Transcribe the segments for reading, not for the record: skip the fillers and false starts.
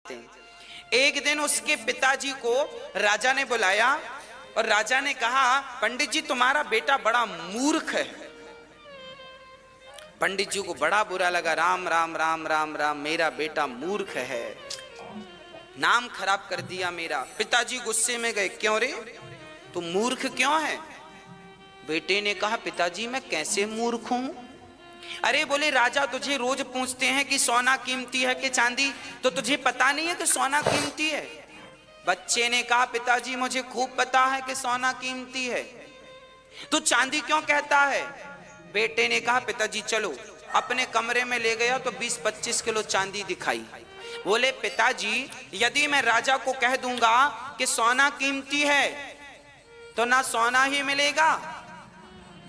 देते हैं। एक दिन उसके पिताजी को राजा ने बुलाया और राजा ने कहा, पंडित जी तुम्हारा बेटा बड़ा मूर्ख है। पंडित जी को बड़ा बुरा लगा, राम राम राम राम राम, मेरा बेटा मूर्ख है, नाम खराब कर दिया मेरा। पिताजी गुस्से में गए, क्यों रे तू मूर्ख क्यों है? बेटे ने कहा, पिताजी मैं कैसे मूर्ख हूं? अरे बोले, राजा तुझे रोज पूछते हैं कि सोना कीमती है कि चांदी, तो तुझे पता नहीं है कि सोना कीमती है? बच्चे ने कहा, पिताजी मुझे खूब पता है कि सोना कीमती है, तू चांदी क्यों कहता है? बेटे ने कहा, पिताजी चलो। अपने कमरे में ले गया तो 20-25 किलो चांदी दिखाई। बोले, पिताजी यदि मैं राजा को कह दूंगा कि सोना कीमती है तो ना सोना ही मिलेगा,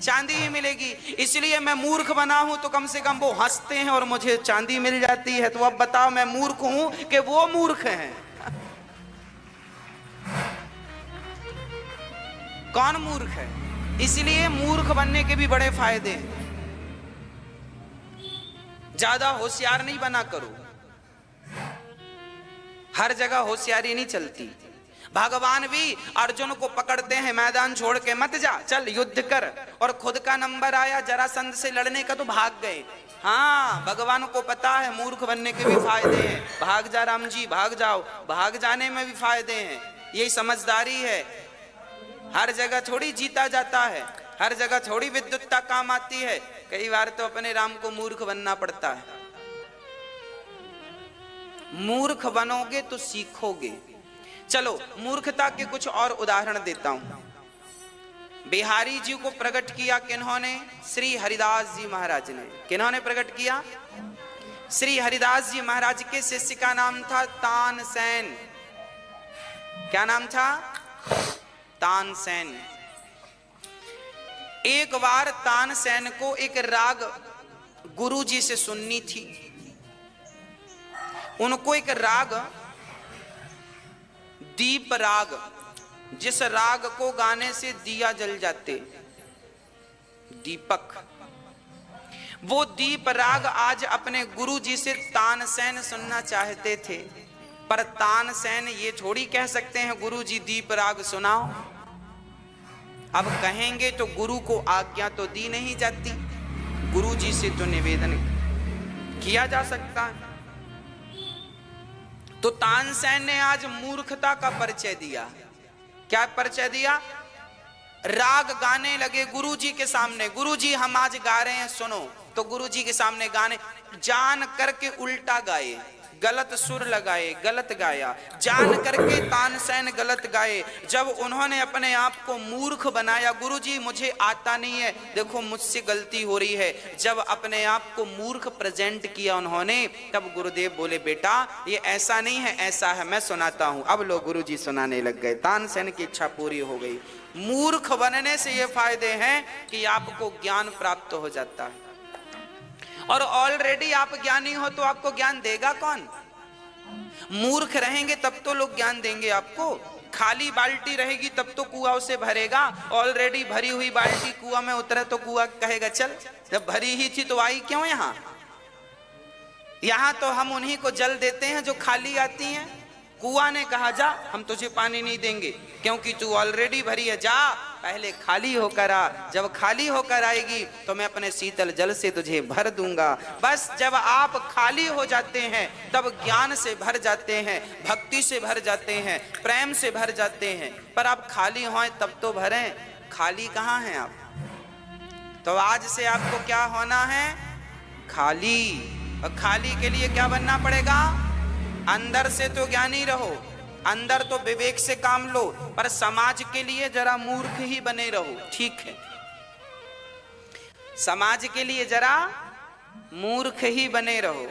चांदी ही मिलेगी, इसलिए मैं मूर्ख बना हूं, तो कम से कम वो हंसते हैं और मुझे चांदी मिल जाती है। तो अब बताओ मैं मूर्ख हूं कि वो मूर्ख हैं? कौन मूर्ख है? इसलिए मूर्ख बनने के भी बड़े फायदे हैं। ज्यादा होशियार नहीं बना करो, हर जगह होशियारी नहीं चलती। भगवान भी अर्जुन को पकड़ते हैं, मैदान छोड़ के मत जा, चल युद्ध कर, और खुद का नंबर आया जरासंध से लड़ने का तो भाग गए। हाँ, भगवान को पता है मूर्ख बनने के भी फायदे हैं, भाग जा राम जी, भाग जाओ, भाग जाने में भी फायदे हैं, यही समझदारी है। हर जगह थोड़ी जीता जाता है, हर जगह थोड़ी विद्युत्ता काम आती है, कई बार तो अपने राम को मूर्ख बनना पड़ता है। मूर्ख बनोगे तो सीखोगे। चलो मूर्खता के कुछ और उदाहरण देता हूं। बिहारी जी को प्रकट किया किन्होंने? श्री हरिदास जी महाराज ने। किन्होंने प्रकट किया? श्री हरिदास जी महाराज के शिष्य का नाम था तानसेन। क्या नाम था? तानसेन। एक बार तानसेन को एक राग गुरु जी से सुननी थी। उनको एक राग, दीप राग, जिस राग को गाने से दिया जल जाते, दीपक, वो दीप राग आज अपने गुरु जी से तानसेन सुनना चाहते थे। पर तानसेन ये थोड़ी कह सकते हैं गुरु जी दीप राग सुनाओ। अब कहेंगे तो गुरु को आज्ञा तो दी नहीं जाती, गुरु जी से तो निवेदन किया जा सकता है। तो तानसेन ने आज मूर्खता का परिचय दिया। क्या परिचय दिया? राग गाने लगे गुरु जी के सामने। गुरु जी हम आज गा रहे हैं सुनो। तो गुरु जी के सामने गाने, जान करके उल्टा गाए, गलत सुर लगाए, गलत गाया, जान करके तानसेन गलत गाए। जब उन्होंने अपने आप को मूर्ख बनाया, गुरुजी मुझे आता नहीं है, देखो मुझसे गलती हो रही है, जब अपने आप को मूर्ख प्रेजेंट किया उन्होंने, तब गुरुदेव बोले, बेटा ये ऐसा नहीं है, ऐसा है, मैं सुनाता हूं। अब लोग गुरुजी सुनाने लग गए। तानसेन की इच्छा पूरी हो गई। मूर्ख बनने से ये फायदे हैं कि आपको ज्ञान प्राप्त हो जाता है, और ऑलरेडी आप ज्ञानी हो तो आपको ज्ञान देगा कौन? मूर्ख रहेंगे तब तो लोग ज्ञान देंगे आपको। खाली बाल्टी रहेगी तब तो कुआं उसे भरेगा। ऑलरेडी भरी हुई बाल्टी कुआं में उतरे तो कुआं कहेगा चल, जब भरी ही थी तो आई क्यों यहाँ? यहाँ तो हम उन्हीं को जल देते हैं जो खाली आती हैं। कुआं ने कहा जा, हम तुझे पानी नहीं देंगे क्योंकि तू ऑलरेडी भरी है, जा पहले खाली होकर आ, जब खाली होकर आएगी तो मैं अपने शीतल जल से तुझे भर दूंगा। बस जब आप खाली हो जाते हैं तब ज्ञान से भर जाते हैं, भक्ति से भर जाते हैं, प्रेम से भर जाते हैं। पर आप खाली हों तब तो भरें, खाली कहाँ हैं आप? तो आज से आपको क्या होना है? खाली। और खाली के लिए क्या बनना पड़ेगा? अंदर से तो ज्ञानी रहो, अंदर तो विवेक से काम लो, पर समाज के लिए जरा मूर्ख ही बने रहो, ठीक है? समाज के लिए जरा मूर्ख ही बने रहो।